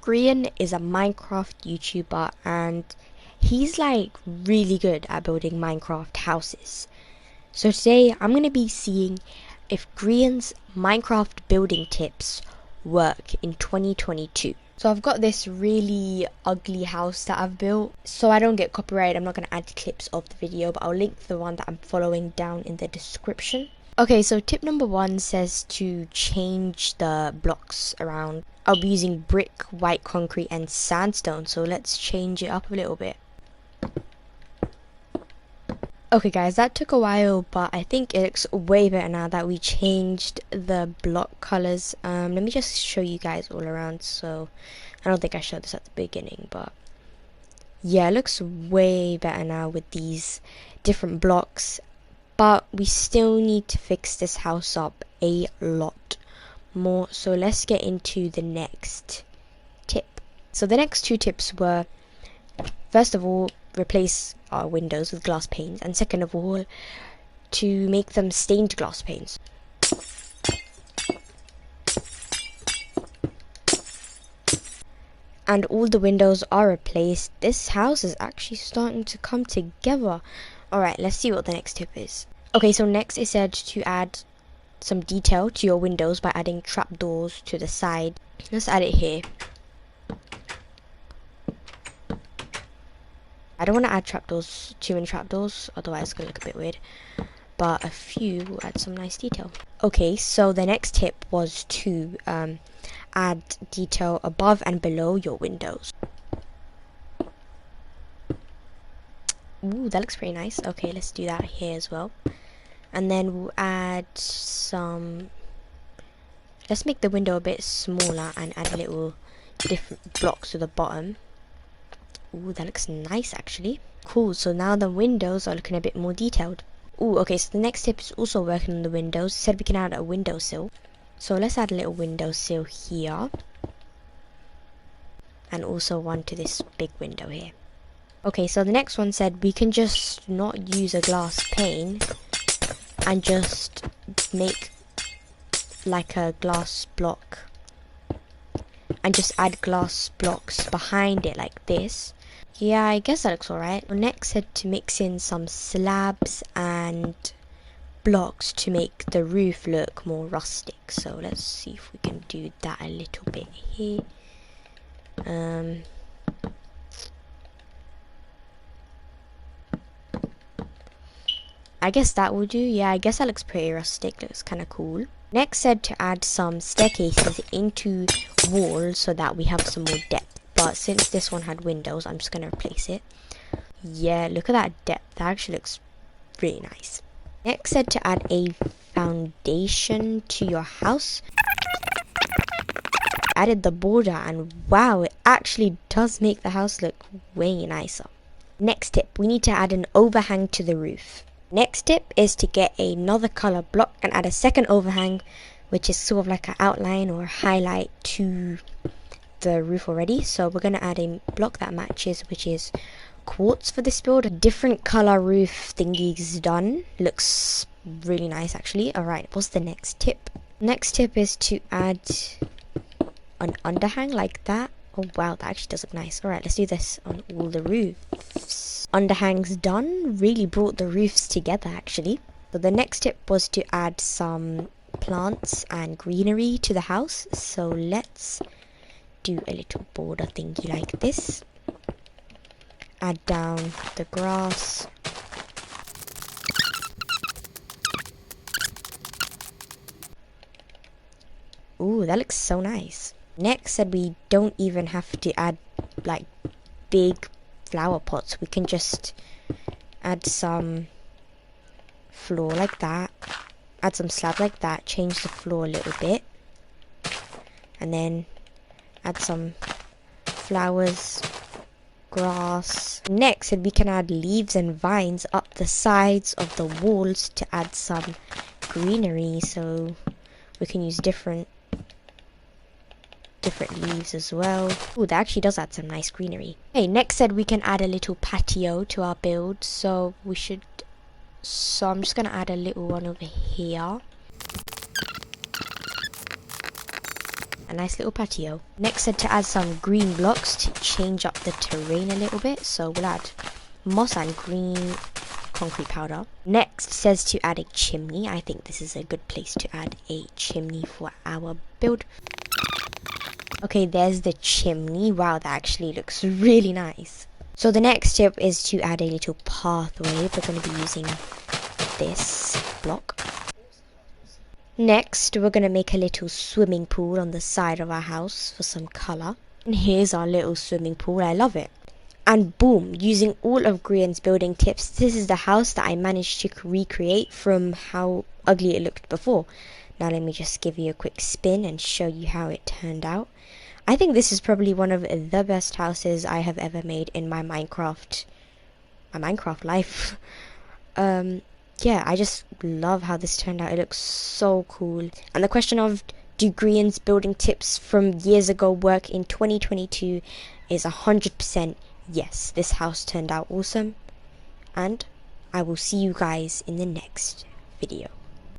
Grian is a Minecraft YouTuber and he's like really good at building Minecraft houses. So today I'm going to be seeing if Grian's Minecraft building tips work in 2022. So I've got this really ugly house that I've built. So I don't get copyrighted, I'm not going to add clips of the video, but I'll link the one that I'm following down in the description. Okay, so tip number 1 says to change the blocks around. I'll be using brick, white concrete and sandstone, so let's change it up a little bit. Okay guys, that took a while, but I think it looks way better now that we changed the block colors. Let me just show you guys all around. So I don't think I showed this at the beginning, but yeah, it looks way better now with these different blocks. But we still need to fix this house up a lot more, so let's get into the next tip. So the next 2 tips were, first of all, replace our windows with glass panes, and second of all, to make them stained glass panes. And all the windows are replaced. This house is actually starting to come together. Alright, let's see what the next tip is. Okay, so next it said to add some detail to your windows by adding trapdoors to the side. Let's add it here. I don't want to add trapdoors, too many trapdoors, otherwise it's going to look a bit weird. But a few will add some nice detail. Okay, so the next tip was to add detail above and below your windows. Ooh, that looks pretty nice. Okay, let's do that here as well. And then we'll add some... Let's make the window a bit smaller and add little different blocks to the bottom. Ooh, that looks nice actually. Cool, so now the windows are looking a bit more detailed. Ooh, okay, so the next tip is also working on the windows. It said we can add a windowsill. So let's add a little windowsill here. And also one to this big window here. Okay, so the next one said we can just not use a glass pane and just make like a glass block and just add glass blocks behind it like this. Yeah, I guess that looks alright. Next said to mix in some slabs and blocks to make the roof look more rustic. So let's see if we can do that a little bit here. I guess that will do. Yeah, I guess that looks pretty rustic. Looks kind of cool. Next said to add some staircases into walls so that we have some more depth. But since this one had windows, I'm just going to replace it. Yeah, look at that depth. That actually looks really nice. Next said to add a foundation to your house. Added the border and wow, it actually does make the house look way nicer. Next tip, we need to add an overhang to the roof. Next tip is to get another color block and add a second overhang, which is sort of like an outline or highlight to the roof already. So we're going to add a block that matches, which is quartz for this build. A different color roof thingy's done. Looks really nice actually. Alright, what's the next tip? Next tip is to add an underhang like that. Oh wow, that actually does look nice. Alright, let's do this on all the roofs. Underhangs done. Really brought the roofs together actually. So the next tip was to add some plants and greenery to the house. So let's do a little border thingy like this. Add down the grass. Ooh, that looks so nice. Next said we don't even have to add like big flower pots. We can just add some floor like that. Add some slab like that. Change the floor a little bit. And then add some flowers, grass. Next said we can add leaves and vines up the sides of the walls to add some greenery. So we can use different leaves as well. Oh, that actually does add some nice greenery. Okay, next said we can add a little patio to our build. So I'm just gonna add a little one over here. a nice little patio. Next said to add some green blocks to change up the terrain a little bit, so we'll add moss and green concrete powder. Next says to add a chimney. I think this is a good place to add a chimney for our build. Okay, there's the chimney. Wow, that actually looks really nice. So the next tip is to add a little pathway. We're going to be using this block. Next, we're going to make a little swimming pool on the side of our house for some colour. And here's our little swimming pool. I love it. And boom, using all of Grian's building tips, this is the house that I managed to recreate from how ugly it looked before. Now let me just give you a quick spin and show you how it turned out. I think this is probably one of the best houses I have ever made in my Minecraft life. Yeah, I just love how this turned out. It looks so cool. And the question of, do Grian's building tips from years ago work in 2022 is 100% yes. This house turned out awesome. And I will see you guys in the next video.